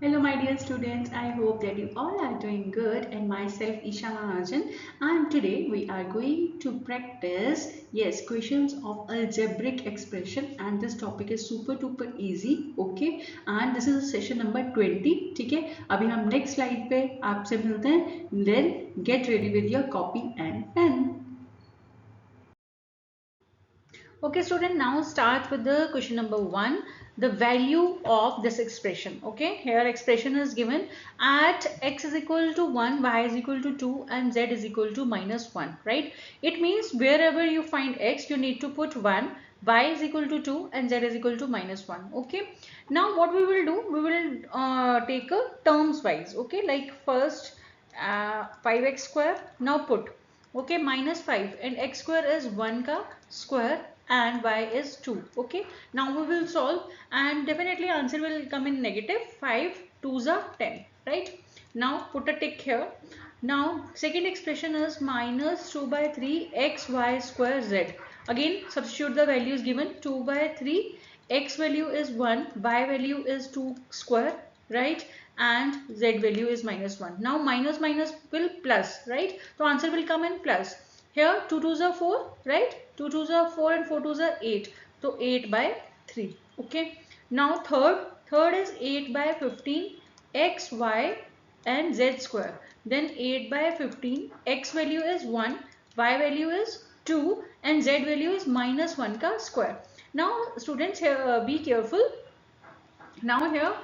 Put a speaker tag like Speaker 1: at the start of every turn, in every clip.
Speaker 1: Hello, my dear students. I hope that you all are doing good. And myself, Isha Mahajan. And today we are going to practice, yes, questions of algebraic expression. And this topic is super duper easy. Okay. And this is session number 20. ठीक है. अभी हम next slide पे आपसे मिलते हैं. Then get ready with your copy and pen. Okay, student, now start with the question number 1, the value of this expression. Okay, here expression is given at x is equal to 1, y is equal to 2 and z is equal to minus 1, right? It means wherever you find x, you need to put 1, y is equal to 2 and z is equal to minus 1. Okay, now what we will do, we will take a terms wise. Okay, like first 5x square, now put, okay, minus 5 and x square is 1 ka square and y is 2. Okay, now we will solve and definitely answer will come in negative. 5 2s are 10, right? Now put a tick here. Now second expression is minus 2 by 3 x y square z. Again substitute the values given. 2 by 3, x value is 1, y value is 2 square, right? And z value is minus 1. Now minus minus will plus, right? So answer will come in plus. Here 2 2s are 4, right? 2 2s are 4 and 4 2s are 8. So 8 by 3. Okay. Now third is 8 by 15 x y and z square. Then 8 by 15, x value is 1, y value is 2 and z value is minus 1 ka square. Now students, here be careful. Now here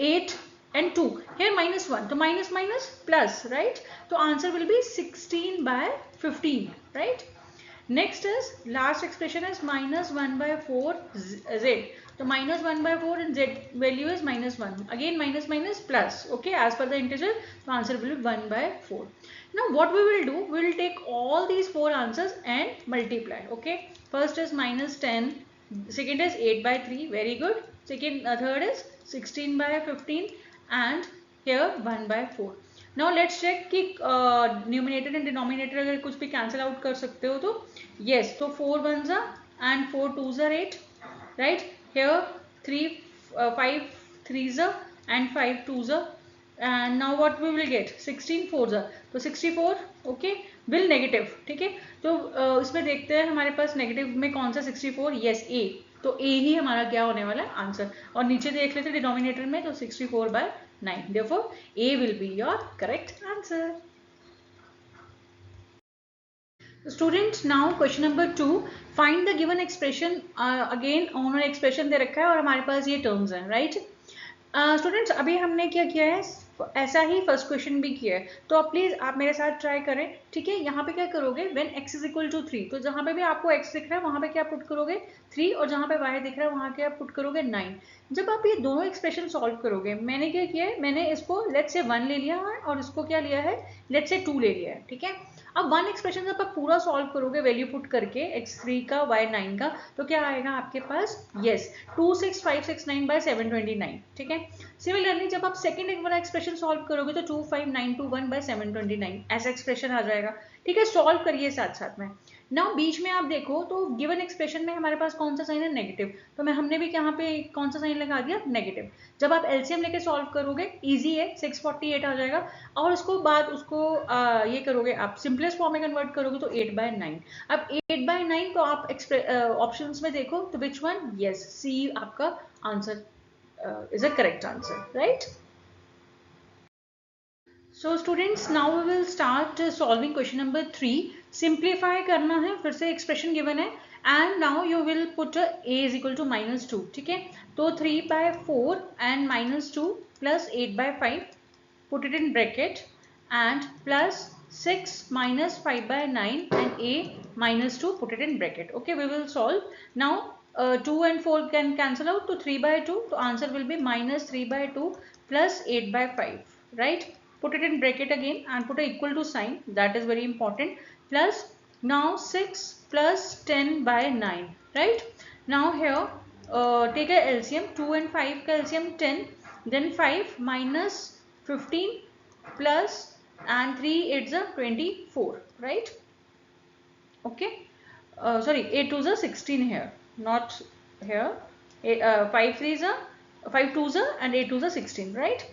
Speaker 1: 8 and 2, here minus 1, so minus minus plus, right? So answer will be 16 by 15, right? Next is last expression is minus 1 by 4 z. So minus 1 by 4 and z value is minus 1. Again minus minus plus. Okay, as per the integer, so answer will be 1 by 4. Now what we will do, we will take all these four answers and multiply. Okay, first is minus 10, second is 8 by 3, very good. Second, third is 16 by 15 and here 1 by 4. Now let's check कि numerator and denominator अगर कुछ भी cancel out कर सकते हो तो yes, तो 4 ones are and 4 twos are 8, right? Here 3 5 threes are and 5 twos are, and now what we will get 16 fours are, तो 64. Okay, will negative. ठीक है, तो इसमें देखते हैं हमारे पास नेगेटिव में कौन सा 64. यस, ए. तो ए ही हमारा क्या होने वाला है आंसर. और नीचे देख लेते हैं डिनोमिनेटर में, तो 64 by 9. Therefore A will be your correct answer. Students, now question number 2, find the given expression. Again उन्होंने expression दे रखा है और हमारे पास ये terms हैं, right? स्टूडेंट्स अभी हमने क्या किया है, ऐसा ही फर्स्ट क्वेश्चन भी किया है, तो आप प्लीज आप मेरे साथ ट्राई करें. ठीक है, यहाँ पे क्या करोगे, when x is equal to 3, तो जहाँ पे भी आपको x दिख रहा है वहाँ पे क्या पुट करोगे 3, और जहाँ पे y दिख रहा है वहाँ क्या पुट करोगे 9. जब आप ये दोनों एक्सप्रेशन सॉल्व करोगे, मैंने क्या किया है, मैंने इसको लेट्स से 1 ले लिया है और इसको क्या लिया है, लेट्स से 2 ले लिया है. ठीक है, अब वन एक्सप्रेशन जब आप पूरा सॉल्व करोगे वैल्यू पुट करके x3 का y9 का, तो क्या आएगा आपके पास, यस 26569 by 729. ठीक है, सिमिलरली जब आप सेकंड एक वाला एक्सप्रेशन सॉल्व करोगे तो 25921 by 729 ऐसा एक्सप्रेशन आ जाएगा. ठीक है, सॉल्व करिए साथ साथ में. नाउ बीच में आप देखो तो गिवन एक्सप्रेशन में हमारे पास कौन सा साइन है, नेगेटिव, तो मैं हमने भी यहाँ पे कौन सा साइन लगा दिया, नेगेटिव. जब आप एलसीएम लेके सॉल्व करोगे इजी है, 648 आ जाएगा, और उसको बाद उसको ये करोगे आप सिंपलेस्ट फॉर्म में कन्वर्ट करोगे तो 8 by 9. अब 8 by 9 तो आप ऑप्शंस में देखो तो विच वन, यस सी आपका answer is a correct answer, right? So students, now we will start solving question number 3. Simplify करना है, फिर से expression given है, and now you will put a is equal to minus 2. ठीक है, तो 3 by 4 and minus 2 plus 8 by 5, put it in bracket, and plus 6 minus 5 by 9 and a minus 2, put it in bracket. Okay, we will solve. Now 2 and 4 can cancel out, to 3 by 2, so answer will be minus 3 by 2 plus 8 by 5, right? Put it in bracket again and put a equal to sign, that is very important, plus now 6 plus 10 by 9, right? Now here take a LCM, 2 and 5 ka LCM 10, then 5 minus 15 plus and 3 it's a 24, right? Okay, sorry, 8 2s are 16 here, not here. 5 3s are 5 2s and 8 2s 16, right?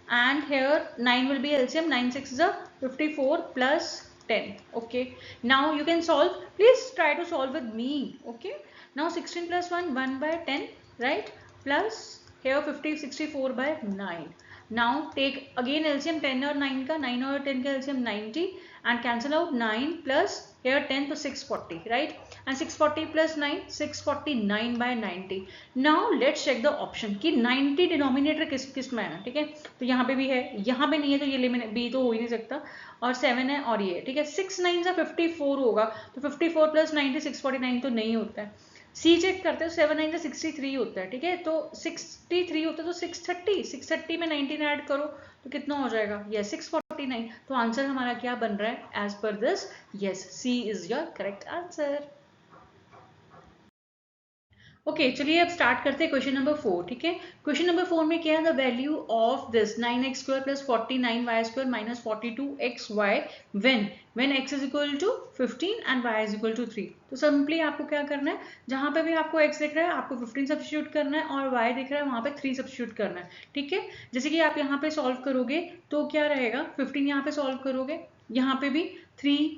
Speaker 1: And here 9 will be LCM. 9 6 is 54 plus 10. Okay, now you can solve. Please try to solve with me. Okay, now 16 plus 1 1 by 10, right? Plus here 50 64 by 9. Now take again LCM 10 और 9 का. 9 और 10 का LCM 90 and cancel out 9 plus here 10 to 640, right? And 640 plus 9 649 by 90. Now let's check the option कि 90 denominator किस किस में है. ठीक है, तो यहाँ पे भी है, यहाँ पे नहीं है, तो ये एलिमिनेट बी तो हो ही नहीं सकता. और 7 है और ये, ठीक है. 6 9 से 54 होगा, तो 54 प्लस 90 649 तो नहीं होता है. सी चेक करते हैं, 7 9 से 63 होता है. ठीक है, तो 63 होता है, तो 630 में 19 ऐड करो तो कितना हो जाएगा? यस 649. तो आंसर हमारा क्या बन रहा है as per this? Yes, C is your correct answer. Okay चलिए अब स्टार्ट करते हैं क्वेश्चन नंबर 4. ठीक है, क्वेश्चन नंबर 4 में क्या है? The value of this 9x² plus 49y² minus 42xy when x is equal to 15 and y is equal to 3. तो सिंपली आपको क्या करना है, जहां पे भी आपको x दिख रहा है आपको 15 सब्स्टिट्यूट करना है और y दिख रहा है वहां पे 3 सब्स्टिट्यूट करना है. ठीक है, जैसे कि आप यहाँ पे सॉल्व करोगे तो क्या रहेगा? 15 यहाँ पे सॉल्व करोगे, यहाँ पे भी 3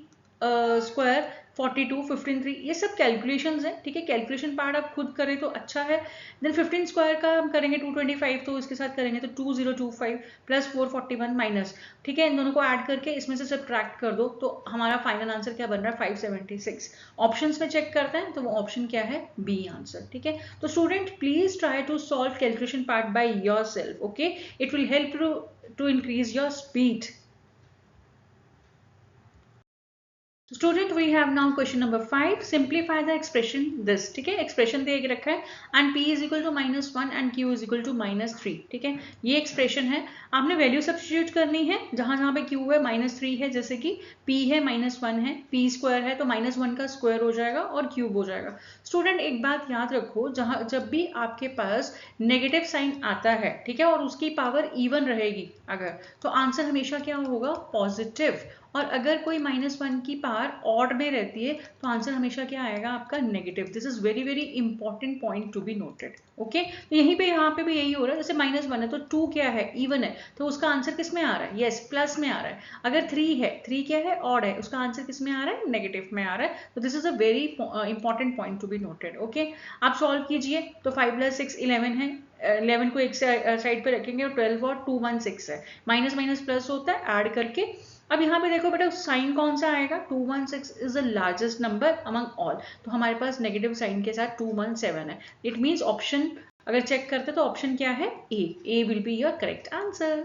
Speaker 1: स्क्वायर 42 15 3, ये सब कैलकुलेशंस है. ठीक है, कैलकुलेशन पार्ट आप खुद करें तो अच्छा है. देन 15 स्क्वायर का हम करेंगे 225, तो इसके साथ करेंगे तो 2025 प्लस 441 माइनस. ठीक है, इन दोनों को ऐड करके इसमें से सब्ट्रैक्ट कर दो तो हमारा फाइनल आंसर क्या बन रहा है? 576. ऑप्शंस में चेक करते हैं तो वो ऑप्शन क्या है? B answer. ठीक है, तो student please try to solve calculation part by yourself. Okay, it will help to increase your speed. Student we have now question number 5. Simplify the expression this. ठीक है, एक्सप्रेशन दे रखा है and p is equal to -1 and q is equal to -3. ठीक है, ये expression है. आपने वैल्यू सब्स्टिट्यूट करनी है जहां जहां पे q है -3 है, जैसे कि p है -1 है, p स्क्वायर है तो -1 का स्क्वायर हो जाएगा और क्यूब हो जाएगा. स्टूडेंट एक बात याद रखो, जब भी आपके पास नेगेटिव साइन आता है, ठीक है, और उसकी पावर इवन रहेगी अगर, तो आंसर हमेशा क्या होगा? पॉजिटिव. और अगर कोई -1 की पावर ऑड में रहती है तो आंसर हमेशा क्या आएगा आपका? Negative. This is very very important point to be noted. Okay, तो यहीं पे यहाँ पे भी यही हो रहा है. जैसे -1 है तो 2 क्या है? इवन है, तो उसका आंसर किस में आ रहा है? यस, प्लस में आ रहा है. अगर 3 है, 3 क्या है? ऑड है, उसका आंसर किस में आ रहा है? नेगेटिव में आ रहा है. तो this is a very important point to be noted. Okay, आप सॉल्व कीजिए तो 5 + 6 11 है. 11 को एक साइड पे रखेंगे और 12 और 2 1 6 है. माइनस माइनस प्लस होता है ऐड करके. अब यहाँ पे देखो बेटा साइन कौन सा आएगा? 216 is the largest number among all, तो हमारे पास नेगेटिव साइन के साथ 217 है. इट मीन्स ऑप्शन अगर चेक करते तो ऑप्शन क्या है? A will be your correct answer.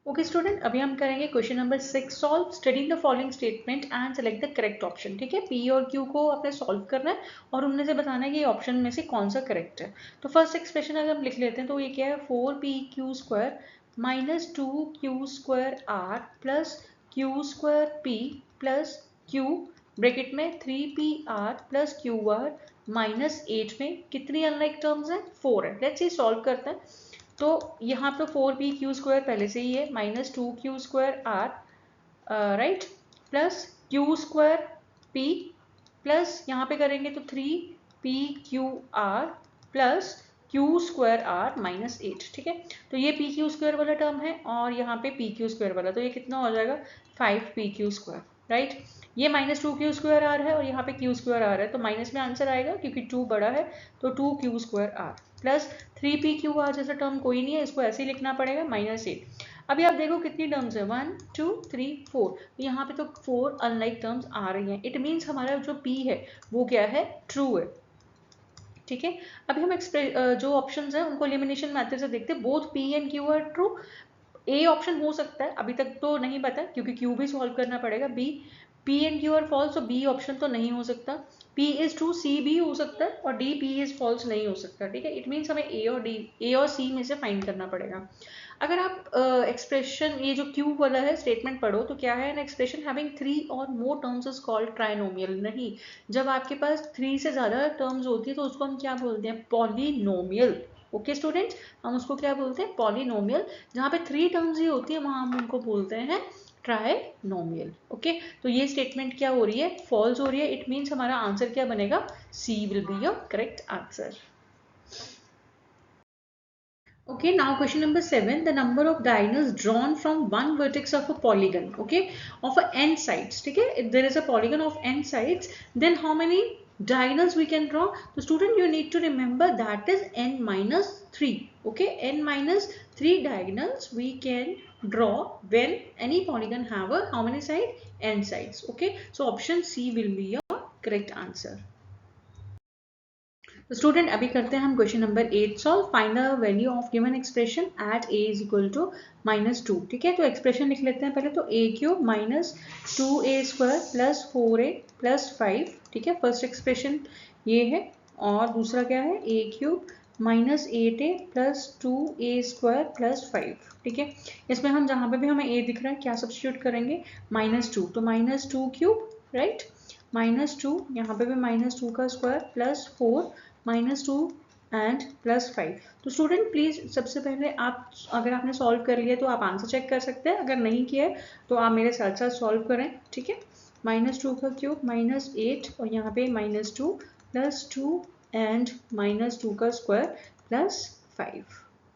Speaker 1: Okay student, अभी हम करेंगे question number 6 solve. Study the following statement and select the correct option. ठीक है, पी और क्यू को आपने सॉल्व करना है और उनमें से बताना है कि ऑप्शन में से कौन सा करेक्ट है. तो फर्स्ट एक्सप्रेशन अगर हम लिख लेते हैं तो ये क्या है? 4pq² minus 2q² r plus q² p plus q bracket में 3pr प्लस qr माइनस 8 में कितनी अनलाइक टर्म्स हैं? 4 है. लेट्स सी सॉल्व करते हैं. तो यहाँ पे 4pq² पहले से ही है, -2q² r right, plus q² p plus यहाँ पे करेंगे तो 3pqr plus q² r minus 8. ठीक है, तो ये pq² वाला टर्म है और यहाँ पे pq² वाला, तो ये कितना हो जाएगा? 5pq². राइट, ये -2q² r है और यहाँ पे q² r है, तो माइनस में आंसर आएगा क्योंकि 2 बड़ा है, तो 2q² r प्लस 3pqr जैसा टर्म कोई नहीं है, इसको ऐसे ही लिखना पड़ेगा -8. अभी आप देखो कितनी टर्म्स है? 1 2 3 4, तो यहाँ पे तो 4 अनलाइक टर्म्स आ रही हैं. इट मीन्स हमारा जो p है वो क्या है? ट्रू है. ठीक है, अभी हम जो ऑप्शंस हैं उनको एलिमिनेशन मेथड से देखते हैं. Both p and q are true. A option हो सकता है, अभी तक तो नहीं पता क्योंकि क्यू भी सॉल्व करना पड़ेगा. B, P and Q are false, तो बी ऑप्शन तो नहीं हो सकता. पी इज ट्रू, सी भी हो सकता है और डी पी इज फॉल्स नहीं हो सकता. ठीक है, इट मीन्स हमें ए और सी में से फाइंड करना पड़ेगा. अगर आप एक्सप्रेशन ये जो क्यू वाला है स्टेटमेंट पढ़ो तो क्या है? एन एक्सप्रेशन हैविंग 3 और मोर टर्म्स इज कॉल्ड ट्राइनोमियल. नहीं, जब आपके पास 3 से ज़्यादा टर्म्स होती है तो उसको हम क्या बोलते हैं? पॉलिनोमियल. ओके स्टूडेंट्स, हम उसको क्या बोलते हैं? पॉलिनोमियल. जहाँ पे 3 टर्म्स ही होती है वहाँ हम उनको बोलते हैं ट्राइनोमियल. ओके, तो ये स्टेटमेंट क्या हो रही है? फॉल्स हो रही है. इट मीन्स हमारा आंसर क्या बनेगा? C will be your correct answer. Okay, now question number 7, the number of diagonals drawn from one vertex of a polygon, okay, of a n sides, okay, if there is a polygon of n sides, then how many diagonals we can draw? The student, you need to remember that is n minus 3, okay, n minus 3 diagonals we can draw when any polygon have a how many sides? N sides, okay. So option C will be your correct answer. तो student अभी करते हैं हम question number 8 solve. Find the value of given expression at a is equal to -2। ठीक है, तो expression लिख लेते हैं पहले। तो a cube minus 2a² plus 4a plus 5। ठीक है, फर्स्ट एक्सप्रेशन ये है। और दूसरा क्या है? a cube minus 8a plus 2a² plus 5। ठीक है, इसमें हम जहाँ पे भी हमें a दिख रहा है क्या सब्स्टिट्यूट करेंगे? -2, तो -2 क्यूब, राइट, -2, यहाँ पे भी -2 का स्क्वायर प्लस 4 -2 एंड प्लस 5। तो स्टूडेंट प्लीज सबसे पहले आप, अगर आपने सॉल्व कर लिया तो आप आंसर चेक कर सकते हैं, अगर नहीं किया है तो आप मेरे साथ साथ सॉल्व करें। ठीक है, -2 का क्यूब -8 और यहाँ पे -2 प्लस 2 एंड -2 का स्क्वायर प्लस 5,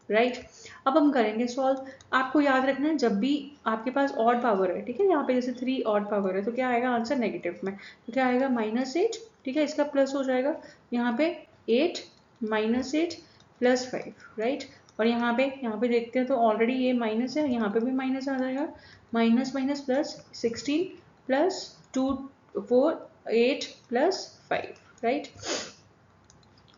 Speaker 1: राइट। अब हम करेंगे सॉल्व। आपको याद रखना है जब भी आपके पास ऑड पावर है, ठीक है, यहाँ पे जैसे 3 ऑड पावर है तो क्या आएगा आंसर? नेगेटिव में। तो क्या आएगा? -8। ठीक है, इसका प्लस हो जाएगा यहाँ पे 8 -8 प्लस 5, राइट। और यहाँ पे देखते हैं तो ऑलरेडी ये माइनस है, यहाँ पे भी माइनस आ जाएगा। Minus minus plus 16 plus 2 4 8 plus 5, right.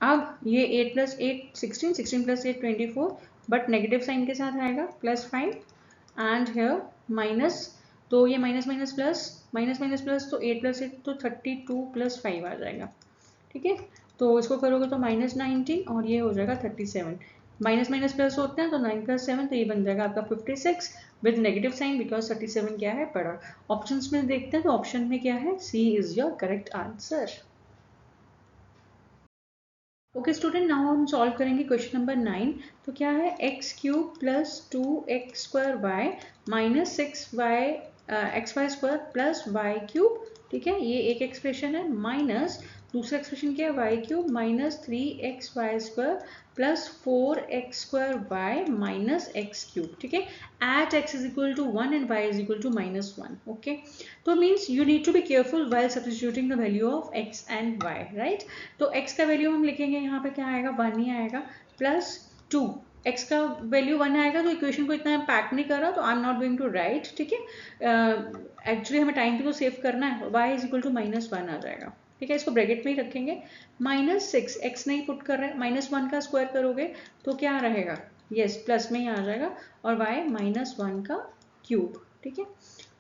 Speaker 1: अब ये 8 plus 8 16, 16 plus 8 24, but negative sign के साथ आएगा +5 एंड हियर माइनस। तो ये माइनस माइनस प्लस तो 8 प्लस 8 तो 32 प्लस 5 आ जाएगा। ठीक है, तो इसको करोगे तो -19 और ये हो जाएगा 37। माइनस माइनस प्लस होते हैं तो 9 + 7 तो ये बन जाएगा आपका 56 विद नेगेटिव साइन, बिकॉज 37 क्या है? बड़ा। ऑप्शंस में देखते हैं तो ऑप्शन में क्या है? C is your correct answer. Okay student, now हम सॉल्व करेंगे क्वेश्चन नंबर 9। तो क्या है? x³ plus 2x² minus 6x² plus y³। ठीक है, ये एक एक्सप्रेशन है। माइनस दूसरा एक्सप्रेशन क्या है? y³ minus 3xy² plus 4x² minus x³। ठीक है, at x is equal to 1 and y is equal to -1। Okay, तो means you need to be careful while substituting the value of x and y, right. तो x का value हम लिखेंगे यहाँ पे क्या आएगा? 1 ही आएगा, प्लस 2। x का वैल्यू 1 आएगा तो इक्वेशन को इतना पैक नहीं कर रहा, तो I am not going to write. ठीक है, एक्चुअली हमें टाइम भी तो सेव करना है। y इज इक्वल टू -1 आ जाएगा। ठीक है, इसको ब्रैकेट में ही रखेंगे। -6 x नहीं पुट कर रहे हैं, -1 का स्क्वायर करोगे तो क्या रहेगा? यस, प्लस में ही आ जाएगा। और y -1 का क्यूब। ठीक है,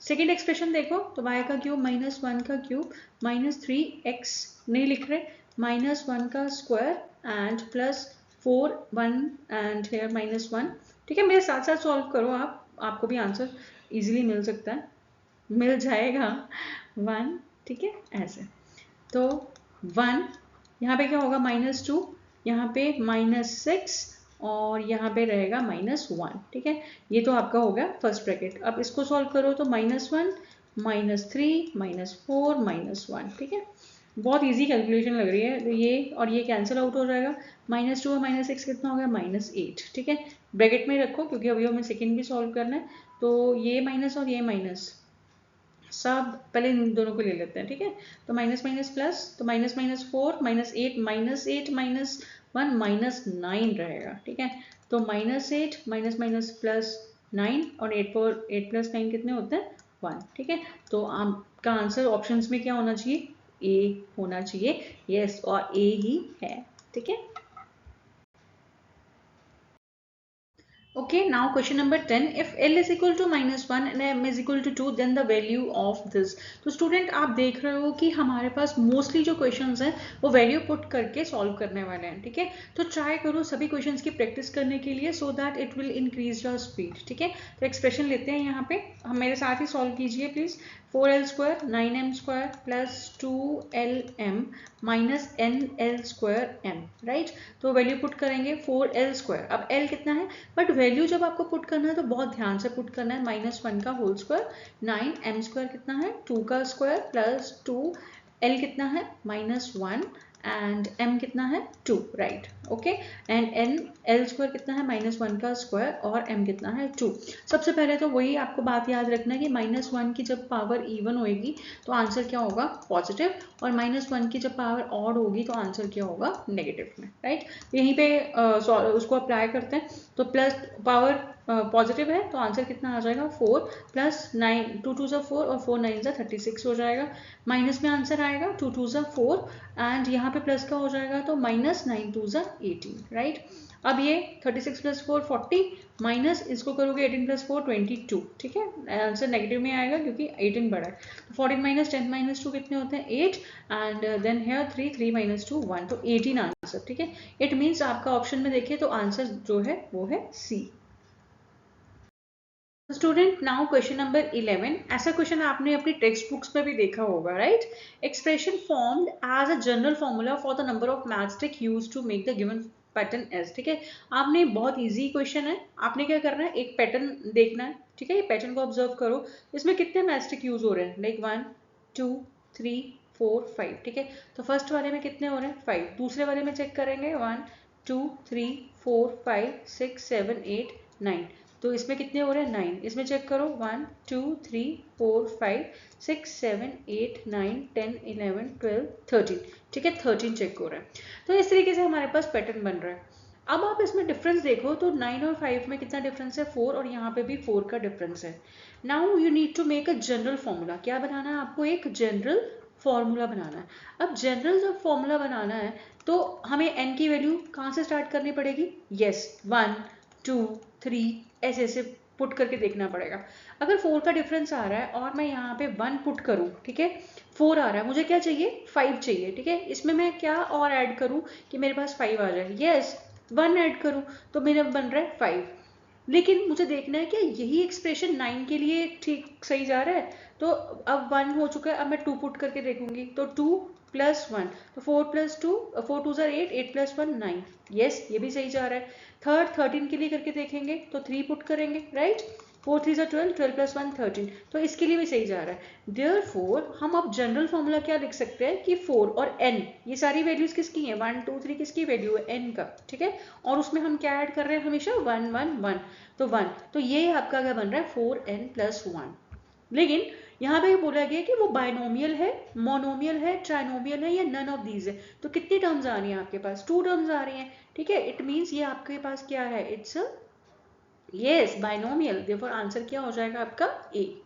Speaker 1: सेकेंड एक्सप्रेशन देखो तो y का क्यूब -1 का क्यूब -3x नहीं लिख रहे, -1 का square and plus 4 1 and here -1। ठीक है, मेरे साथ साथ सॉल्व करो आप, आपको भी आंसर इजीली मिल सकता है, मिल जाएगा 1। ठीक है, ऐसे। तो 1 यहाँ पे क्या होगा? -2, यहाँ पे -6 और यहाँ पे रहेगा -1। ठीक है, ये तो आपका हो गया फर्स्ट ब्रैकेट। अब इसको सॉल्व करो तो -1 -3 -4 -1। ठीक है, बहुत इजी कैलकुलेशन लग रही है। तो ये और ये कैंसिल आउट हो जाएगा। -2 और -6 कितना हो गया? -8। ठीक है, ब्रैकेट में रखो क्योंकि अभी हमें सेकेंड भी सॉल्व करना है। तो ये माइनस और ये माइनस सब पहले इन दोनों को ले लेते हैं। ठीक है, तो माइनस माइनस प्लस, तो -4 -8 -8 -1 -9 रहेगा। ठीक है, तो -8 माइनस प्लस 9 और 8 + 9 कितने होते हैं? 1। ठीक है, तो आपका आंसर ऑप्शंस में क्या होना चाहिए? ए होना चाहिए। यस, और ए ही है। ठीक है, okay, now question number 10, if L is equal to -1 and M is equal to 2 then the value of this। तो स्टूडेंट आप देख रहे हो कि हमारे पास मोस्टली जो क्वेश्चंस हैं वो वैल्यू पुट करके सॉल्व करने वाले हैं। ठीक है, तो ट्राई करो सभी क्वेश्चंस की प्रैक्टिस करने के लिए, so that it will increase your speed. ठीक है, तो एक्सप्रेशन लेते हैं यहाँ पे, हम मेरे साथ ही सॉल्व कीजिए please. 4l² 9m² plus 2lm minus nl²m, right. तो वैल्यू पुट करेंगे 4l²। अब l कितना है? बट वैल्यू जब आपको पुट करना है तो बहुत ध्यान से पुट करना है। -1 का होल स्क्वायर, 9m² कितना है? 2 का स्क्वायर प्लस 2l कितना है? -1 एंड m कितना है 2, right, okay. And n l square कितना है -1 का स्क्वायर, और m कितना है 2। सबसे पहले तो वही आपको बात याद रखना है कि -1 की जब पावर इवन होएगी तो आंसर क्या होगा पॉजिटिव, और -1 की जब पावर ऑड होगी तो आंसर क्या होगा नेगेटिव में, राइट। यहीं पे उसको अप्लाई करते हैं, तो प्लस पावर पॉजिटिव है तो आंसर कितना आ जाएगा 4 प्लस 9, 2 2 ज़ा 4 और 4 9 ज़ा 36 हो जाएगा। माइनस में आंसर आएगा 2 2 ज़ा 4 एंड यहाँ पे प्लस का हो जाएगा तो -9 2 ज़ा 18, राइट। अब ये 36 प्लस 4 40 माइनस इसको करोगे 18 प्लस 4 22, ठीक है। आंसर नेगेटिव में आएगा क्योंकि 18 बड़ा है। तो 14 माइनस 10 माइनस 2 कितने होते हैं 8 एंड देन हेयर 3 3 माइनस 2 1, तो 18 आंसर, ठीक है। इट मीन्स आपका ऑप्शन में देखिए तो आंसर जो है वो है C. Student now question number 11। ऐसा क्वेश्चन आपने अपनी टेक्स्ट बुक्स में भी देखा होगा, right. Expression formed as a general formula for the number of matchstick used to make the given pattern as, ठीक है। आपने बहुत इजी क्वेश्चन है, आपने क्या करना है एक पैटर्न देखना है, ठीक है। ये पैटर्न को ऑब्जर्व करो, इसमें कितने मैचस्टिक यूज हो रहे हैं, लाइक 1 2 3 4 5, ठीक है। तो फर्स्ट वाले में कितने हो रहे हैं 5, दूसरे वाले में चेक करेंगे 1 2 3 4 5 6 7 8 9, तो इसमें कितने हो रहे हैं 9, इसमें चेक करो 1 2 3 4 5 6 7 8 9 10 11 12 13, ठीक है 13 चेक हो रहा है। तो इस तरीके से हमारे पास पैटर्न बन रहा है। अब आप इसमें डिफरेंस देखो तो 9 और 5 में कितना डिफरेंस है 4, और यहाँ पे भी 4 का डिफरेंस है। Now you need to make a general formula. क्या बनाना है आपको, एक जनरल फॉर्मूला बनाना है। अब जनरल जब फॉर्मूला बनाना है तो हमें n की वैल्यू कहाँ से स्टार्ट करनी पड़ेगी, यस 1 2 3 ऐसे ऐसे पुट करके देखना पड़ेगा। अगर 4 का डिफरेंस आ रहा है और मैं यहाँ पे 1 पुट करूँ, ठीक है 4 आ रहा है, मुझे क्या चाहिए 5 चाहिए, ठीक है। इसमें मैं क्या और ऐड करूँ कि मेरे पास 5 आ जाए, यस 1 ऐड करूँ तो मेरा बन रहा है 5। लेकिन मुझे देखना है कि यही एक्सप्रेशन 9 के लिए ठीक सही जा रहा है। तो अब 1 हो चुका है, अब मैं 2 पुट करके देखूंगी तो 2 प्लस 1, तो 4 प्लस 2 4 2 ज़ार 8 8 प्लस 1 9, यस ये भी सही जा रहा है। थर्ड 13 के लिए करके देखेंगे तो 3 पुट करेंगे, राइट 4 3 ज़ार 12 12 प्लस 1 13, तो इसके लिए भी सही जा रहा है। देयरफॉर हम अब जनरल फॉर्मूला क्या लिख सकते हैं कि 4 और n, ये सारी वैल्यूज किसकी हैं 1 2 3 किसकी वैल्यू है n का, ठीक है। और उसमें हम क्या ऐड कर रहे हैं हमेशा 1 1 1, तो 1, तो ये आपका क्या बन रहा है 4n प्लस 1। लेकिन यहाँ पे बोला गया कि वो बाइनोमियल है, मोनोमियल है, ट्राइनोमियल है या नन ऑफ दीज है। तो कितनी टर्म्स आ रही हैं आपके पास, 2 टर्म्स आ रही हैं, ठीक है। इट मीन्स ये आपके पास क्या है, it's yes binomial, therefore answer क्या हो जाएगा आपका A.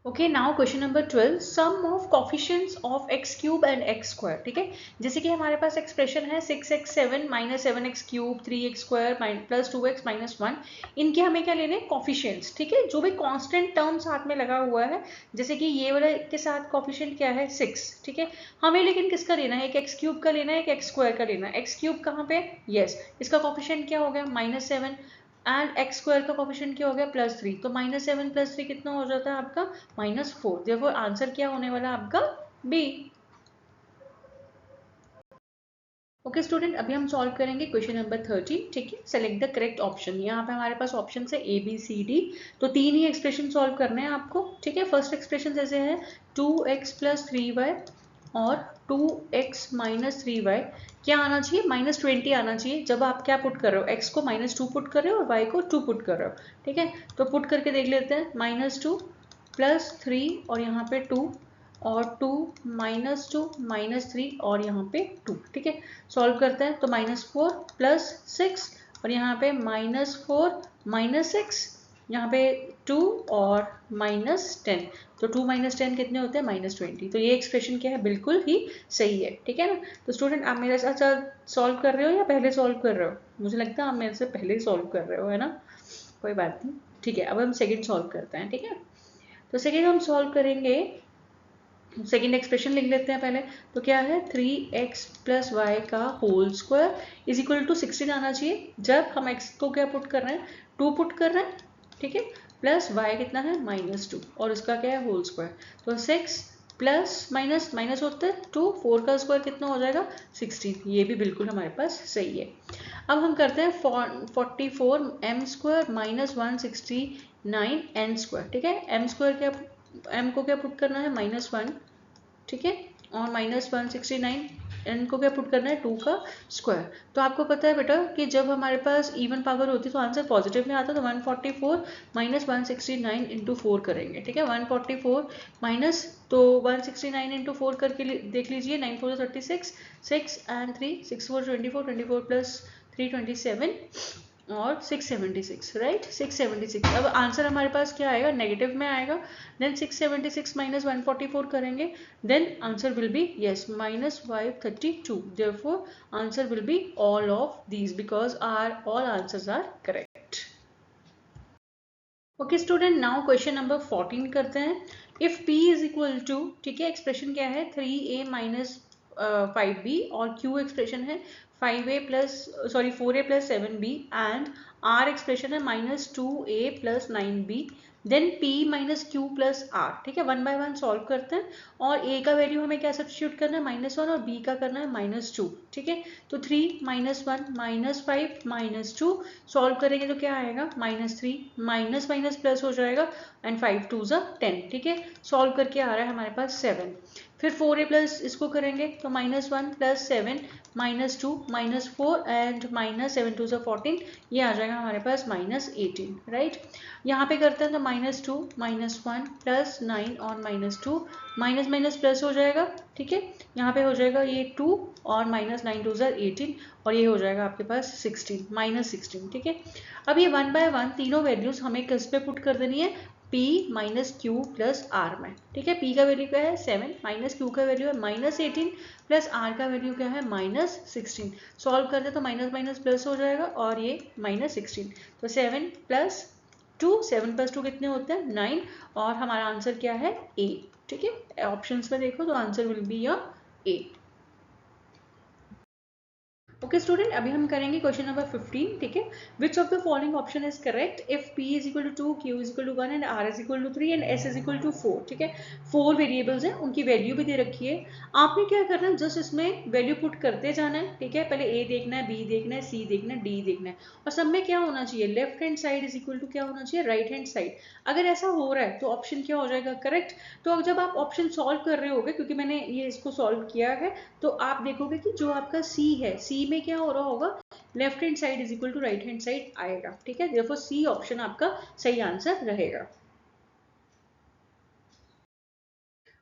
Speaker 1: Okay now question number 12, sum of coefficients of x cube and x square, ठीक है। जैसे कि हमारे पास एक्सप्रेशन है 6x7 minus 7x cube 3x square plus 2x minus 1, इनके हमें क्या लेने हैं कोफिशिएंट्स, ठीक है। जो भी कांस्टेंट टर्म साथ में लगा हुआ है, जैसे कि ये वाले के साथ कोफिशिएंट क्या है 6, ठीक है। हमें लेकिन किसका लेना है, एक एक्स क्यूब का लेना है, एक एक्स स्क्वायर का लेना है। एक्स क्यूब कहाँ पे, यस इसका कोफिशिएंट क्या हो गया -7 एंड एक्स स्क्वायर का कोफिशिएंट क्या हो गया +3, तो -7 + 3 कितना हो जाता है आपका -4। देयरफॉर आंसर क्या होने वाला आपका बी। ओके स्टूडेंट, अभी हम सॉल्व करेंगे क्वेश्चन नंबर 13, ठीक है। Select the correct option. यहाँ पे हमारे पास ऑप्शन है ए बी सी डी, तो 3 ही एक्सप्रेशन सॉल्व करने हैं आपको, ठीक है। फर्स्ट एक्सप्रेशन जैसे है 2x + 3y और 2x - 3y, क्या आना चाहिए -20 आना चाहिए। जब आप क्या पुट कर रहे हो, x को -2 पुट कर रहे हो और y को 2 पुट कर रहे हो, ठीक है। तो पुट करके देख लेते हैं, -2 + 3 और यहाँ पे 2 और 2 -2 -3 और यहाँ पे 2, ठीक है। सॉल्व करते हैं तो -4 + 6 और यहाँ पे -4 -6, यहाँ पे 2 और -10, तो 2 - 10 कितने होते हैं -20। तो ये एक्सप्रेशन क्या है, बिल्कुल ही सही है, ठीक है ना। तो स्टूडेंट आप मेरे साथ सॉल्व कर रहे हो या पहले सॉल्व कर रहे हो, मुझे लगता है आप मेरे से पहले ही सॉल्व कर रहे हो, है ना, कोई बात नहीं, ठीक है। अब हम सेकेंड सॉल्व करते हैं, ठीक है। तो सेकेंड हम सॉल्व करेंगे, सेकेंड एक्सप्रेशन लिख लेते हैं पहले। तो क्या है 3x + y का whole square is equal to 16 आना चाहिए। जब हम x को क्या पुट कर रहे हैं 2 पुट कर रहे हैं, ठीक है, प्लस y कितना है -2 और इसका क्या है होल स्क्वायर, तो 6 प्लस माइनस माइनस होता है 2, 4 का स्क्वायर कितना हो जाएगा 16, ये भी बिल्कुल हमारे पास सही है। अब हम करते हैं 44m² - 169n², ठीक है। m² क्या, m को क्या पुट करना है -1, ठीक है, और माइनस 169, इनको क्या पुट करना है 2 का स्क्वायर। तो आपको पता है बेटा कि जब हमारे पास इवन पावर होती है तो आंसर पॉजिटिव में आता है, तो 144 माइनस 169 इंटू 4 करेंगे, ठीक है। 144 माइनस, तो 169 इंटू 4 करके देख लीजिए, 9 4 36, 6 एंड 3 6 4 24, 24 प्लस 3 27 और 676, राइट 676। अब आंसर हमारे पास क्या आएगा, नेगेटिव में आएगा। देन 676 माइनस 144 करेंगे, then answer will be yes minus 532। Therefore answer will be all of these because are all answers are correct. Okay student, now question number 14 करते हैं। If p is equal to, ठीक है, expression क्या है 3a minus 5b और q expression है 5a plus sorry 4a plus 7b and r expression है minus 2a plus 9b, then p minus Q plus R, ठीक है। 1 बाय 1 सॉल्व करते हैं और a का वैल्यू हमें क्या सब्स्टिट्यूट करना है -1 और b का करना है -2, ठीक है। तो 3 माइनस 1 माइनस 5 माइनस 2 सॉल्व करेंगे तो क्या आएगा -3, माइनस माइनस प्लस हो जाएगा एंड 5 2 ज़ा 10, ठीक है। सॉल्व करके आ रहा है हमारे पास 7। फिर 4a प्लस इसको करेंगे तो -1 प्लस 7 -2 -4 एंड -7 2 ज़ा 14, ये आ जाएगा हमारे पास -18, राइट। यहाँ पे करते हैं तो -2 -1 प्लस 9 और -2, माइनस माइनस प्लस हो जाएगा, ठीक है। यहाँ पे हो जाएगा ये 2 और -9 2 ज़ा 18 और ये हो जाएगा आपके पास 16 -16, ठीक है। अब ये 1 बाय 1 तीनों वैल्यूज हमें किस पे पुट कर देनी है, p minus Q plus R में, ठीक है। p का वैल्यू क्या है 7, माइनस क्यू का वैल्यू है -18 प्लस r का वैल्यू क्या है -16। सॉल्व करते तो माइनस माइनस प्लस हो जाएगा और ये -16, तो 7 प्लस 2, 7 प्लस 2 कितने होते हैं 9 और हमारा आंसर क्या है a, ठीक है। ऑप्शंस में देखो तो answer will be your a। Okay student, अभी हम करेंगे क्वेश्चन नंबर 15, ठीक है। Which of the following option is correct if p is equal to 2, q is equal to 1 and r is equal to 3 and s is equal to 4, ठीक है। 4 variables हैं, उनकी value भी दे रखी है। आपने क्या करना है, जस्ट इसमें वैल्यू पुट करते जाना है, ठीक है। पहले a देखना है, b देखना है, c देखना है, d देखना है और सब में क्या होना चाहिए, left hand side is equal to क्या होना चाहिए, राइट हैंड साइड। अगर ऐसा हो रहा है तो ऑप्शन क्या हो जाएगा, करेक्ट। तो अब जब आप ऑप्शन सॉल्व कर रहे होगे, क्योंकि मैंने ये इसको सॉल्व किया है, तो आप देखोगे कि जो आपका c है, c में क्या हो रहा होगा, left hand side is equal to right hand side आएगा, ठीक है। देयरफॉर सी ऑप्शन आपका सही आंसर रहेगा।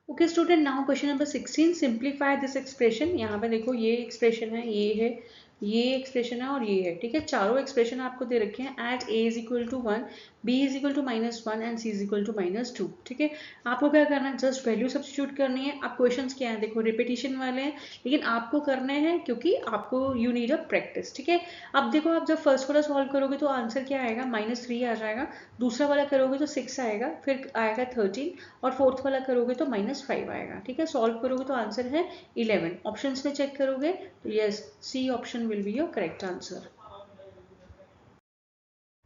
Speaker 1: Okay student, now question number 16, simplify this expression. यहाँ पे देखो ये एक्सप्रेशन है, ये है, ये एक्सप्रेशन है और ये है, ठीक है। चारों एक्सप्रेशन आपको दे रखे हैं at a is equal to 1, b is equal to -1 and c is equal to -2, ठीक है। आपको क्या करना है, जस्ट वैल्यू सब्स्टिट्यूट करनी है। अब क्वेश्चंस क्या है, देखो रिपीटिशन वाले हैं लेकिन आपको करने हैं क्योंकि आपको यू नीड अ प्रैक्टिस, ठीक है। अब देखो आप जब फर्स्ट वाला सॉल्व करोगे तो आंसर क्या आएगा, -3 आ जाएगा। दूसरा वाला करोगे तो 6 आएगा, फिर आएगा 13 और फोर्थ वाला करोगे तो -5 आएगा, ठीक है। सॉल्व करोगे तो आंसर है 11। ऑप्शंस में चेक करोगे तो yes C option will be your correct answer.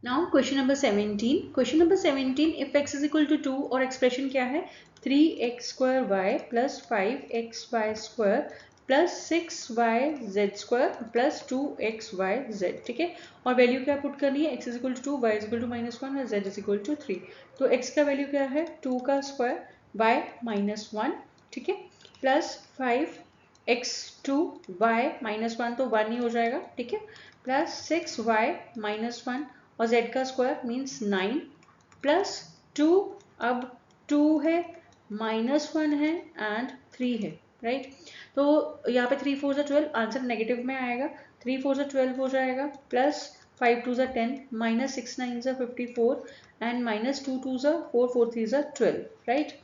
Speaker 1: Now question number 17, question number 17, if x is equal to 2 और एक्सप्रेशन क्या है 3x square y plus 5xy square plus 6yz square plus 2xyz, ठीक है। और value क्या put करनी है, x is equal to 2, y is equal to -1 और z इज इक्वल टू 3। तो x का वैल्यू क्या है 2 का स्क्वायर y -1, ठीक है, प्लस 5x2 y -1 तो 1 ही हो जाएगा, ठीक है, प्लस 6y -1 और z का स्क्वायर मीन्स 9 प्लस 2, अब 2 है -1 है एंड 3 है, राइट। तो यहाँ पे 3 4 12, आंसर नेगेटिव में आएगा। 3 4 12 हो जाएगा, प्लस 5 2 10, -6 9 54 एंड -2 2 4 4 3 12, राइट।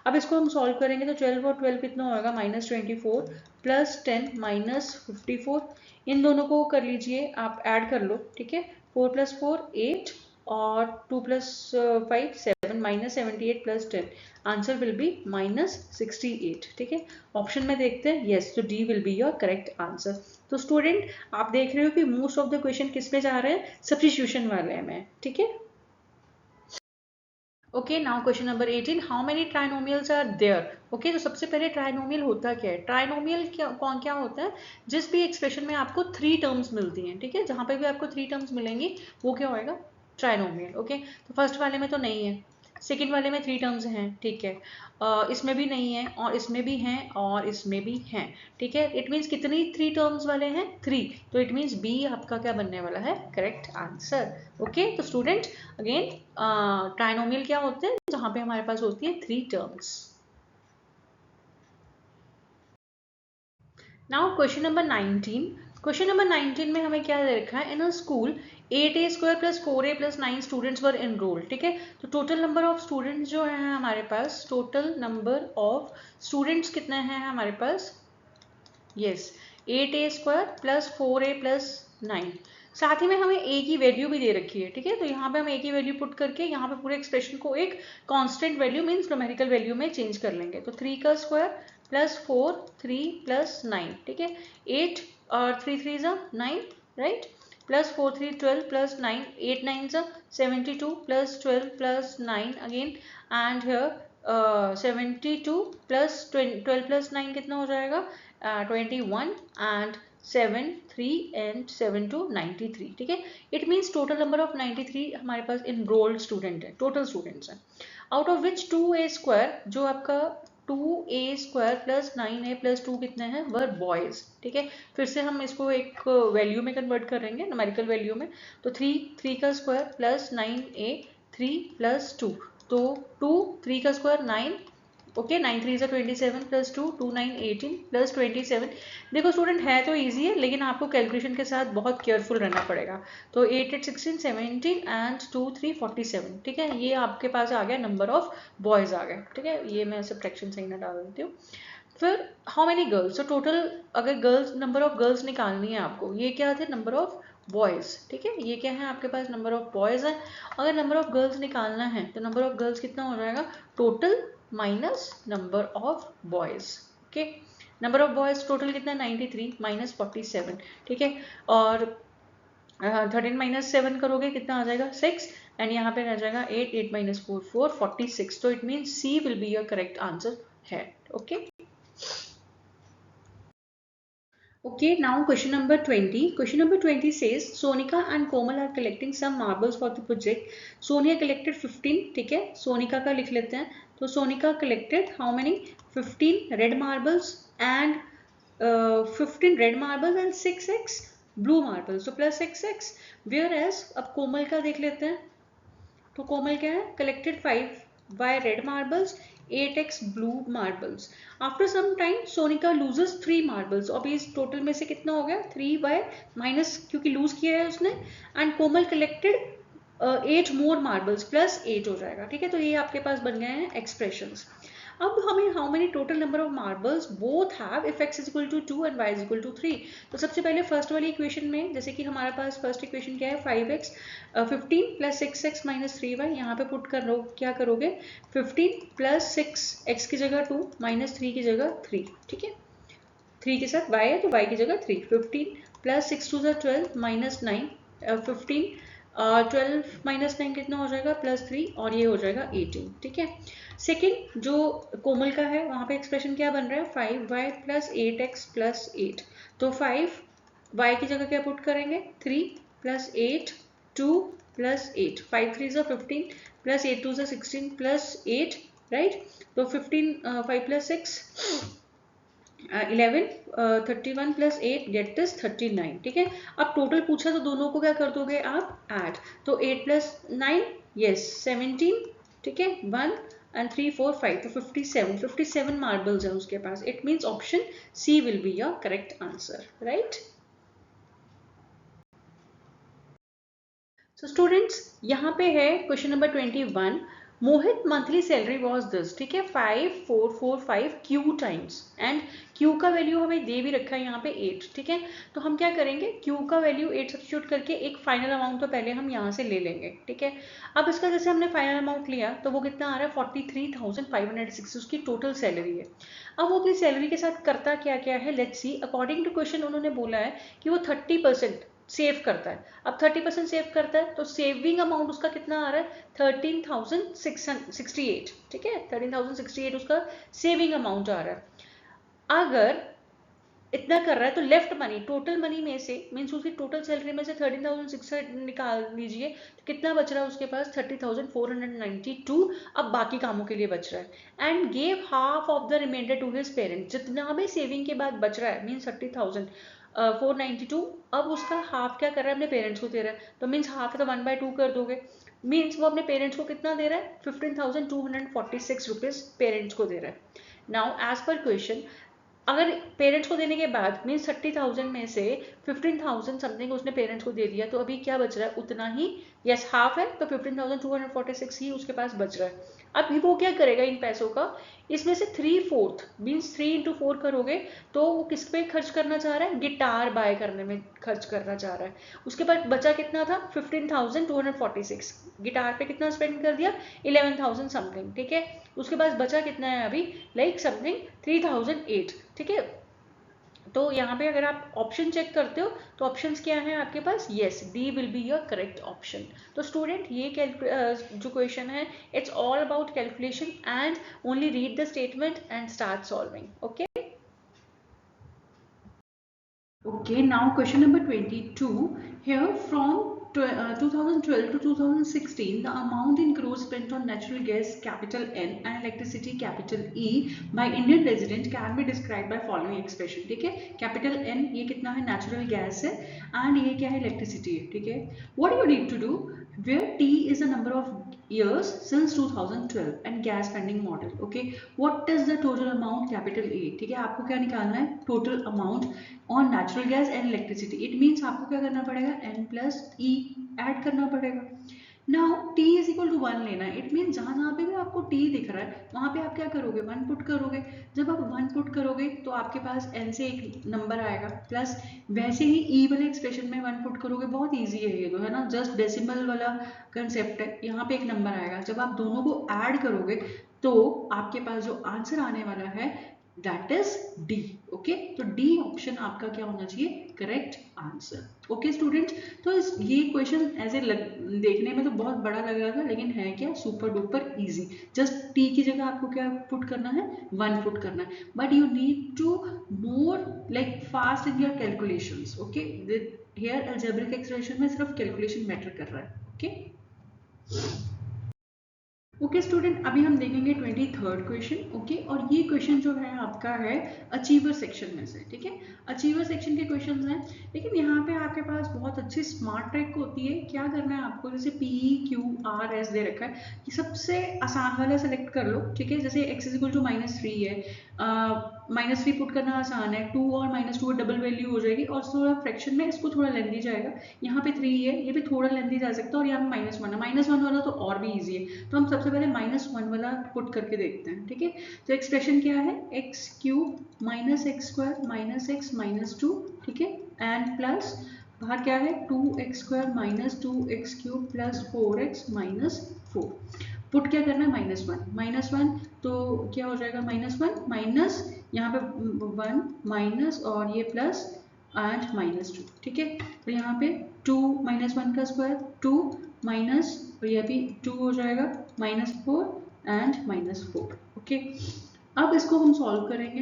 Speaker 1: अब इसको हम सॉल्व करेंगे तो 12 और 12 कितना होगा, -24 प्लस 10 -54। इन दोनों को कर लीजिए, आप ऐड कर लो, ठीक है। 4 + 4 8 और 2 + 5 7, -78 प्लस 10, आंसर विल बी -68, ठीक है। ऑप्शन में देखते हैं, यस, तो D will be your correct answer. तो स्टूडेंट आप देख रहे हो कि मोस्ट ऑफ द क्वेश्चन किस में जा रहे हैं, सब्स्टिट्यूशन वाले में, ठीक है। Okay, now question number 18, how many trinomials are there. Okay, तो सबसे पहले ट्राइनोमियल होता क्या है, ट्राइनोमियल क्या होता है, जिस भी एक्सप्रेशन में आपको 3 टर्म्स मिलती हैं, ठीक है। जहाँ पे भी आपको 3 टर्म्स मिलेंगी वो क्या होएगा, ट्राइनोमियल। ओके, तो फर्स्ट वाले में तो नहीं है, सेकेंड वाले में 3 टर्म्स हैं, ठीक है, इसमें भी नहीं है और इसमें भी हैं और इसमें भी हैं, ठीक है। इट मीन्स कितनी 3 टर्म्स वाले हैं? 3, तो इट मीन्स बी आपका क्या बनने वाला है? Correct answer. ओके, तो स्टूडेंट अगेन ट्राइनोमियल क्या होते हैं? जहाँ पे हमारे पास होती है 3 terms. Now question number 19। Question number 19 में हमें क्या दे रखा है? In a school 8a² + 4a + 9 students were enrolled, ठीक है। तो टोटल नंबर ऑफ स्टूडेंट्स जो है हमारे पास, टोटल नंबर ऑफ स्टूडेंट्स कितने हैं हमारे पास? Yes, 8a² + 4a + 9। साथ ही में हमें a की वैल्यू भी दे रखी है, ठीक है। तो यहाँ पे हम a की वैल्यू पुट करके यहाँ पे पूरे एक्सप्रेशन को एक constant value means numerical value में चेंज कर लेंगे। तो 3 का स्क्वायर +4, 3 + 9, ठीक है। 8 और 3 3 9, राइट, +4 3 12 + 9 8 9 72 +12 + 9 अगेन, एंड हियर 72 + 12 + 9 कितना हो जाएगा? 21 एंड 7 3 and 7 to 93, ठीक है। It means total number of 93 हमारे पास इनरोल्ड स्टूडेंट है, टोटल स्टूडेंट्स हैं। आउट ऑफ विच 2a² जो आपका 2a² + 9a + 2 कितने हैं? वर बॉयज, ठीक है। फिर से हम इसको एक वैल्यू में कन्वर्ट करेंगे, न्यूमेरिकल वैल्यू में। तो 3 का स्क्वायर + 9a 3 + 2, तो 2 3 का स्क्वायर 9, ओके, 9 3 27 + 2 2 9 18 + 27। देखो स्टूडेंट है तो इजी है, लेकिन आपको कैलकुलेशन के साथ बहुत केयरफुल रहना पड़ेगा। तो 8 8 16 17 एंड 2 3 47, ठीक है। ये आपके पास आ गया नंबर ऑफ बॉयज आ गए, ठीक है। ये मैं सब्ट्रैक्शन सही ना डाल देती हूँ। फिर हाउ मेनी गर्ल्स? तो टोटल अगर गर्ल्स, नंबर ऑफ गर्ल्स निकालनी है आपको, ये क्या थे? नंबर ऑफ बॉयज, ठीक है। ये क्या है आपके पास? नंबर ऑफ बॉयज है। अगर नंबर ऑफ गर्ल्स निकालना है तो नंबर ऑफ गर्ल्स कितना हो जाएगा? Total minus number of boys, okay. Number of boys total कितना? 93 माइनस 47, ठीक है। और 13 - 7 करोगे कितना आ जाएगा? 6, एंड यहाँ पे रह जाएगा 8 8 - 4 4 46। तो it means C will be your correct answer है, okay. Okay, now question number 20. Question number 20 says Sonika and Komal are collecting some marbles for the project. Sonia collected 15, ठीक है। सोनिका का लिख लेते हैं। तो Sonika collected how many? 15 red marbles and 15 red marbles and 6x blue marbles, so plus 6x. Whereas अब कोमल का देख लेते हैं। तो कोमल क्या है? Collected 5 by red marbles, 8x blue marbles. After some time Sonika loses 3 मार्बल्स। अब इस टोटल में से कितना हो गया? 3 बाय माइनस, क्योंकि लूज किया है उसने, and Komal collected 8 more marbles, plus 8 हो जाएगा, ठीक है। तो ये आपके पास बन गए हैं एक्सप्रेशंस। अब हमें how many total number of marbles both have if x = 2 and y = 3। तो सबसे पहले फर्स्ट वाली इक्वेशन में, जैसे कि हमारे पास फर्स्ट इक्वेशन क्या है? 5x 15 + 6x - 3y। यहाँ पे पुट कर लो, क्या करोगे? 15 + 6x की जगह 2 - 3 की जगह 3, ठीक है। 3 के साथ y है तो y की जगह 3। 15 + 6 2 12 - 9 15 12 - 9 कितना हो जाएगा? +3, और ये हो जाएगा 18, ठीक है। सेकेंड जो कोमल का है, वहाँ पे एक्सप्रेशन क्या बन रहा है? 5y + 8x + 8। तो 5 y की जगह क्या पुट करेंगे? 3 + 8 2 + 8, 5 3 15 + 8 2 16 + 8, राइट। तो 15 5 + 6 11 31 + 8 गेट इज 39, ठीक है। अब टोटल पूछा तो दोनों को क्या कर दोगे आप? ऐड। तो 8 + 9 यस 17, ठीक है। 1 and 3 4 5, तो 57 मार्बल्स है उसके पास। It means option C will be your correct answer, right. So students यहाँ पे है question number 21। Mohit monthly salary was this, ठीक है, 5445 क्यू टाइम्स, एंड क्यू का वैल्यू हमें दे भी रखा है यहाँ पे 8, ठीक है। तो हम क्या करेंगे? क्यू का वैल्यू 8 सब्स्टिट्यूट करके एक फाइनल अमाउंट तो पहले हम यहाँ से ले लेंगे, ठीक है। अब इसका जैसे हमने फाइनल अमाउंट लिया तो वो कितना आ रहा है? 43,560 उसकी टोटल सैलरी है। अब वो अपनी सैलरी के साथ करता क्या क्या है, let's see. According to question उन्होंने बोला है कि वो 30% सेव करता है। अब 30% सेव करता है तो सेविंग अमाउंट उसका कितना आ रहा है? 13,668, ठीक है। 13,068 उसका सेविंग अमाउंट आ रहा है। अगर इतना कर रहा है, तो लेफ्ट मनी, टोटल मनी में से मीन्स उसकी टोटल सैलरी में से 13,600 निकाल लीजिए, तो कितना बच रहा है उसके पास 30,492। अब बाकी कामों के लिए बच रहा है। And gave half of the remainder to his parents, जितना भी सेविंग के बाद बच रहा है मीन्स 30,492, अब उसका हाफ क्या कर रहा है, अपने पेरेंट्स को दे रहा है। तो मीन्स हाफ तो 1/2 कर दोगे, मीन्स वो अपने पेरेंट्स को कितना दे रहा है, 15,246 रुपीज पेरेंट्स को दे रहा है। नाउ एज पर क्वेश्चन, अगर पेरेंट्स को देने के बाद मीन्स 30,000 में से 15,000 समथिंग उसने पेरेंट्स को दे दिया, तो अभी क्या बच रहा है, उतना ही, यस हाफ है, तो 15,246 ही उसके पास बच रहा है। अब वो क्या करेगा इन पैसों का, इसमें से 3/4 मीन्स 3 into 4 करोगे तो वो किस पे खर्च करना चाह रहा है, गिटार बाय करने में खर्च करना चाह रहा है। उसके बाद बचा कितना था, 15,246, गिटार पे कितना स्पेंड कर दिया, 11,000 समथिंग, ठीक है। उसके पास बचा कितना है अभी, लाइक समथिंग 3,008, ठीक है। तो यहाँ पे अगर आप ऑप्शन चेक करते हो तो ऑप्शंस क्या हैं आपके पास, yes D will be your correct option. तो स्टूडेंट ये जो क्वेश्चन है, it's all about calculation and only read the statement and start solving. Okay, okay, now question number 22. Here from 2012 to 2016, the amount in crores spent on natural gas capital N and electricity capital E by Indian resident can be described by following expression. ठीक है, capital N ये कितना है, natural gas है, and ये क्या है, electricity है, ठीक है। What you need to do, where T is the number of years since 2012 and gas spending model, okay, what is the total amount capital A, ठीक है। आपको क्या निकालना है, total amount on natural gas and electricity. It means आपको क्या करना पड़ेगा, n प्लस ई ऐड करना पड़ेगा। Now t is equal to 1 लेना है। इट मीन्स जहाँ जहाँ पे भी आपको t दिख रहा है वहाँ पे आप क्या करोगे, 1 पुट करोगे। जब आप 1 पुट करोगे तो आपके पास n से एक नंबर आएगा प्लस, वैसे ही e वाले एक्सप्रेशन में 1 पुट करोगे, बहुत ईजी है ये तो, है ना, जस्ट डेसिमल वाला कंसेप्ट है। यहाँ पे एक नंबर आएगा, जब आप दोनों को ऐड करोगे तो आपके पास जो आंसर आने वाला है दैट इज डी। ओके, तो डी ऑप्शन आपका क्या होना चाहिए, करेक्ट आंसर। ओके स्टूडेंट्स, तो ये क्वेश्चन ऐसे देखने में तो बहुत बड़ा लग रहा था, लेकिन है क्या, super duper easy. Just T की जगह आपको क्या पुट करना है, 1 पुट करना है, but you need to more like fast in your calculations. Okay, here algebraic expression में सिर्फ कैलकुलेशन मैटर कर रहा है। ओके, ओके स्टूडेंट, अभी हम देखेंगे 23rd क्वेश्चन। ओके, और ये क्वेश्चन जो है आपका है अचीवर सेक्शन में से, ठीक है। अचीवर सेक्शन के क्वेश्चंस हैं, लेकिन यहाँ पे आपके पास बहुत अच्छी स्मार्ट ट्रिक होती है। क्या करना है आपको, जैसे पी क्यू आर एस दे रखा है, ये सबसे आसान वाला सेलेक्ट कर लो, ठीक है। जैसे x इक्वल टू -3 है, -3 पुट करना आसान है, 2 और -2 डबल वैल्यू हो जाएगी, और थोड़ा फ्रैक्शन में इसको थोड़ा लेंदी जाएगा। यहाँ पे 3 है, ये भी थोड़ा लेंदी जा सकता है, और यहाँ पे -1 है, -1 वाला तो और भी ईजी है। तो हम सबसे पहले -1 वाला पुट करके देखते हैं, ठीक है। तो एक्सप्रेशन क्या है, x cube minus x square minus x minus 2, ठीक है, एंड प्लस बाहर क्या है, 2x square minus 2x cube plus 4x minus 4। Put क्या करना है, -1 तो क्या हो जाएगा, -1 माइनस यहाँ पे 1 माइनस और ये प्लस एंड -2, ठीक है। तो यहाँ पे 2 -1 का स्क्वायर 2 माइनस, और ये भी 2 हो जाएगा, -4 एंड -4। ओके, अब इसको हम सॉल्व करेंगे,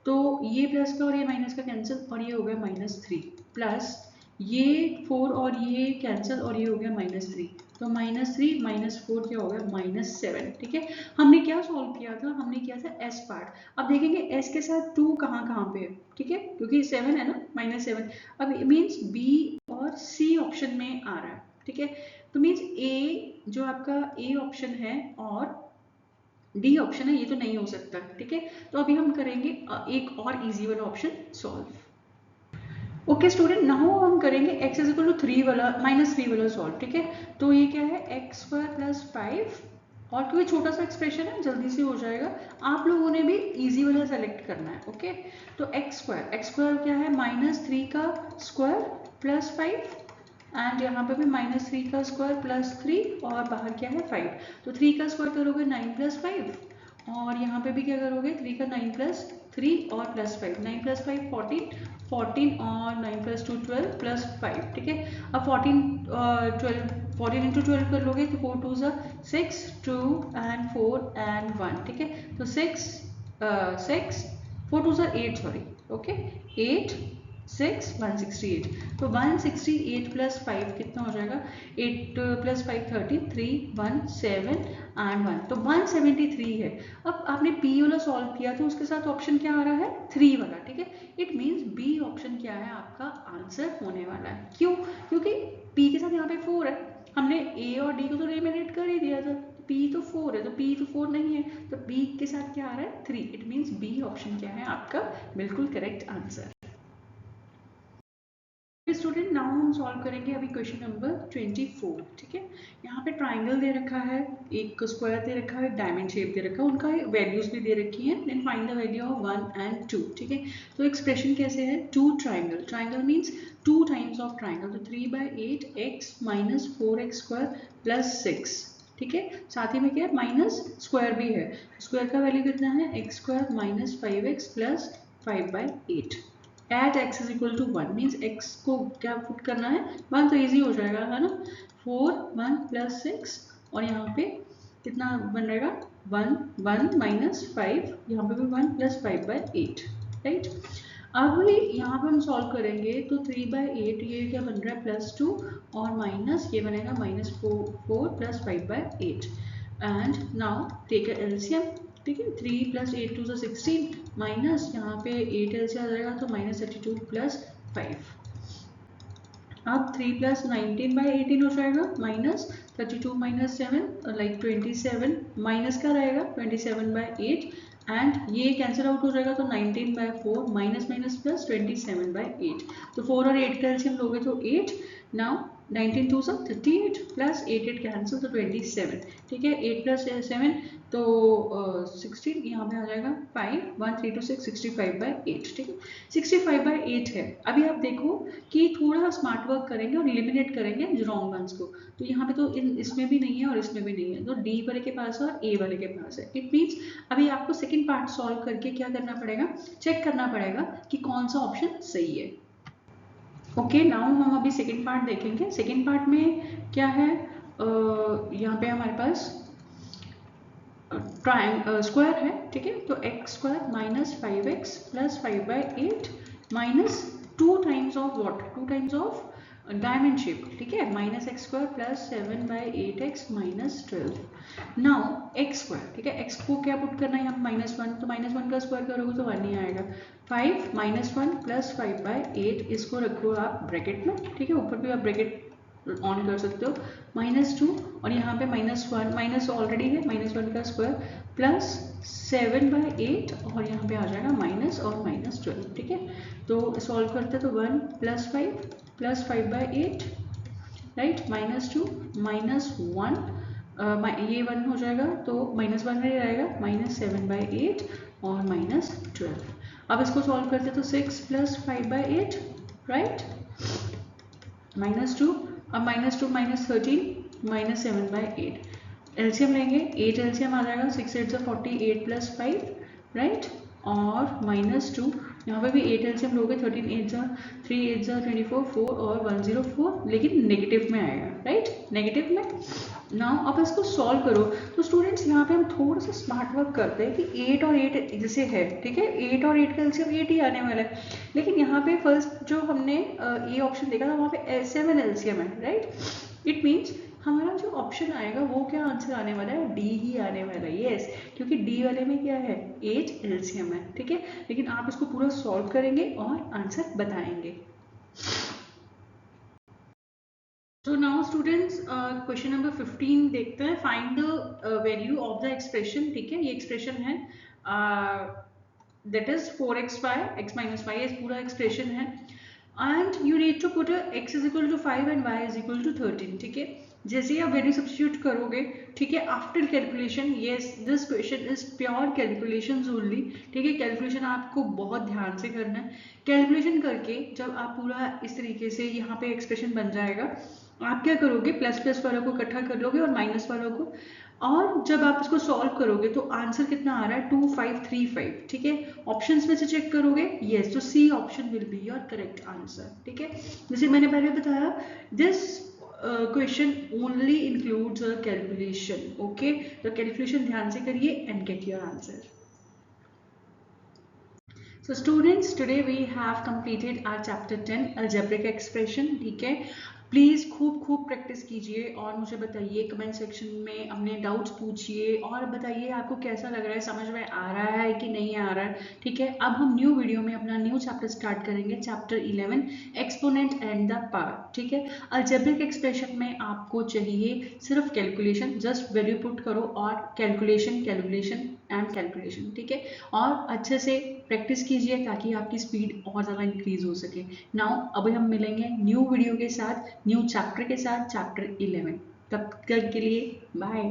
Speaker 1: तो ये प्लस का और ये माइनस का कैंसिल, और ये हो गया -3 प्लस ये 4 और ये कैंसिल, और ये हो गया -3, तो -3 -4 क्या हो गया, -7, ठीक है। हमने क्या सॉल्व किया था, हमने किया था s पार्ट। अब देखेंगे s के साथ 2 कहाँ कहाँ पे है, ठीक है, क्योंकि 7 है ना, -7। अब मीन्स b और c ऑप्शन में आ रहा है, ठीक है। तो मीन्स a जो आपका a ऑप्शन है और डी ऑप्शन है, ये तो नहीं हो सकता, ठीक है। तो अभी हम करेंगे एक और इजी वाला option solve. Okay student, now हम करेंगे x इज इक्वल टू 3 वाला -3 वाला सॉल्व, ठीक है। तो ये क्या है, x स्क्वायर प्लस 5, और क्योंकि छोटा सा एक्सप्रेशन है जल्दी से हो जाएगा, आप लोगों ने भी इजी वाला सेलेक्ट करना है। ओके, तो x स्क्वायर क्या है, -3 का स्क्वायर प्लस 5, एंड यहाँ पे भी -3 का स्क्वायर प्लस 3, और बाहर क्या है 5, तो 3 का स्क्वायर करोगे 9 प्लस 5, और यहाँ पे भी क्या करोगे, 3 का 9 प्लस 3 और प्लस 5, 9 प्लस 5 14, 14 और 9 प्लस 2 12 प्लस 5, ठीक है। अब 14 इंटू 12 कर लोगे तो 4 2 6, 2 एंड 4 एंड 1, ठीक है। तो 6 4 2 8, सॉरी ओके 8 6 168, तो 168 प्लस 5 कितना हो जाएगा, 8 प्लस 5 13, 3 1 7 एंड 1, तो 173 है। अब आपने पी वाला सॉल्व किया तो उसके साथ ऑप्शन क्या आ रहा है, 3 वाला, ठीक है। इट मीन्स बी ऑप्शन क्या है आपका आंसर होने वाला है। क्यों, क्योंकि पी के साथ यहाँ पे 4 है, हमने ए और डी को तो एलिमिनेट कर ही दिया था, पी तो 4 है, तो पी तो 4 नहीं है, तो बी के साथ क्या आ रहा है 3, इट मीन्स बी ऑप्शन क्या है आपका बिल्कुल करेक्ट आंसर। स्टूडेंट नाउ हम सॉल्व करेंगे अभी क्वेश्चन नंबर 24, ठीक है। यहाँ पे ट्राइंगल दे रखा है, एक स्क्वायर दे रखा है, डायमंड शेप दे रखा है, उनका वैल्यूज भी दे रखी है, then find the value of 1 and 2, ठीक है। तो एक्सप्रेशन कैसे है, two triangle, triangle means two times of triangle, तो 3/8 x minus 4x square plus 6, ठीक है। साथ ही में क्या है, माइनस स्क्वायर भी है, स्क्वायर का वैल्यू कितना है, x square minus 5x plus 5/8 at x is equal to 1, means x को क्या पुट करना है, 1, तो इजी हो जाएगा है ना, 4 1 प्लस 6 और यहाँ पे कितना बन रहेगा 1 1 माइनस 5, यहाँ पे भी 1 प्लस 5/8, राइट। अब यहाँ पे हम सॉल्व करेंगे तो 3/8 ये क्या बन रहा है +2 और माइनस ये बनेगा -4 plus 5/8 and now take LCM, ठीक है। 3 प्लस 8 2 16 माइनस यहाँ पे 8 एलसीएम आ जाएगा तो -32 प्लस 5, अब 3 प्लस 19/18 हो जाएगा, माइनस 32 माइनस 7 लाइक 27, माइनस का रहेगा 27/8 एंड ये कैंसिल आउट हो जाएगा तो 19/4 माइनस माइनस प्लस 27/8, तो 4 और 8 का एलसीएम लोगे तो 8, नाउ 19 2 सा 38 प्लस 8 8 कैंसिल तो 27, ठीक है। 8 प्लस 7 तो 16, यहाँ पे आ जाएगा 5 1 3 2 6 65/8, ठीक है। 65/8 है। अभी आप देखो कि थोड़ा स्मार्ट वर्क करेंगे और एलिमिनेट करेंगे रॉन्ग वंस को, तो यहाँ पे तो इसमें भी नहीं है और इसमें भी नहीं है, तो डी वाले के पास है और ए वाले के पास है, इट मीन्स अभी आपको सेकेंड पार्ट सॉल्व करके क्या करना पड़ेगा, चेक करना पड़ेगा कि कौन सा ऑप्शन सही है। ओके नाउ हम अभी सेकेंड पार्ट देखेंगे। सेकेंड पार्ट में क्या है, यहाँ पे हमारे पास स्क्वायर है, ठीक है। तो x square minus 5x plus 5/8 minus 2 times of what, 2 times of diamond shape, ठीक है, -x square plus 7/8x minus 12, now x square, ठीक है। एक्स को क्या पुट करना है यहाँ -1, तो -1 का स्क्वायर करोगे तो 1 ही आएगा, 5 -1 प्लस 5/8, इसको रखो आप ब्रैकेट में, ठीक है, ऊपर भी आप ब्रैकेट ऑन कर सकते हो, -2 और यहाँ पे -1, माइनस ऑलरेडी है, -1 का स्क्वायर प्लस 7/8 और यहाँ पे आ जाएगा माइनस और -12, ठीक है। तो सॉल्व करते तो 1 प्लस 5 प्लस 5/8, राइट, -2 -1 ये 1 हो जाएगा तो -1 नहीं रहेगा, -7/8 और -12। अब इसको सॉल्व करते तो 6 प्लस 5/8, राइट, -2, अब -2 -13 -7/8, एलसीएम लेंगे, 8 एलसीएम आ जाएगा, 6 8 48 प्लस 5, राइट, और -2 यहाँ पे भी 8 एलसीएम लोगे, 13 8 3 8 24 4 और 104, लेकिन नेगेटिव में आएगा, राइट, नेगेटिव में। नाउ अब इसको सॉल्व करो तो स्टूडेंट्स यहाँ पे हम थोड़ा सा स्मार्ट वर्क करते हैं कि 8 और 8 जैसे है, ठीक है, 8 और 8 का एलसीएम 8 ही आने वाला है, लेकिन यहाँ पे फर्स्ट जो हमने ये ऑप्शन देखा था वहाँ पे 7 एलसीएम है, राइट, इट मीन्स हमारा जो ऑप्शन आएगा वो क्या आंसर आने वाला है, डी ही आने वाला है, यस, क्योंकि डी वाले में क्या है 8 एलसीएम है, ठीक है। लेकिन आप इसको पूरा सॉल्व करेंगे और आंसर बताएंगे। So now students question number 15 देखते हैं, find the value of the expression, ठीक है। ये एक्सप्रेशन है that is 4x/y x minus y, ये पूरा एक्सप्रेशन है and you need to put x is equal to 5 and y is equal to 13, ठीक है। जैसे ही आप वैल्यू सब्स्टिट्यूट करोगे, ठीक है, after calculation, yes this question is pure calculations only, ठीक है, कैलकुलेशन आपको बहुत ध्यान से करना है। कैलकुलेशन करके जब आप पूरा इस तरीके से यहाँ पे एक्सप्रेशन बन जाएगा, आप क्या करोगे, प्लस प्लस वालों को इकट्ठा कर लोगे और माइनस वालों को, और जब आप इसको सॉल्व करोगे तो आंसर कितना आ रहा है 2535, ठीक है। ऑप्शंस में से चेक करोगे, यस, तो C option will be your correct answer, ठीक है। जैसे मैंने पहले बताया, this question only includes a calculation, okay, तो कैलकुलेशन ध्यान से करिए and get your answer. So students, today we have completed our chapter 10 algebraic expression. ठीक है, प्लीज़ खूब खूब प्रैक्टिस कीजिए और मुझे बताइए कमेंट सेक्शन में, अपने डाउट्स पूछिए और बताइए आपको कैसा लग रहा है, समझ में आ रहा है कि नहीं आ रहा है। ठीक है, अब हम न्यू वीडियो में अपना न्यू चैप्टर स्टार्ट करेंगे, chapter 11 exponent and the power. ठीक है, अलजेब्रिक एक्सप्रेशन में आपको चाहिए सिर्फ कैलकुलेशन, जस्ट वैल्यू पुट करो और कैलकुलेशन कैलकुलेशन एंड कैलकुलेशन। ठीक है, और अच्छे से प्रैक्टिस कीजिए ताकि आपकी स्पीड और ज़्यादा इंक्रीज हो सके। नाउ अभी हम मिलेंगे न्यू वीडियो के साथ, न्यू चैप्टर के साथ, चैप्टर 11। तब तक के लिए बाय।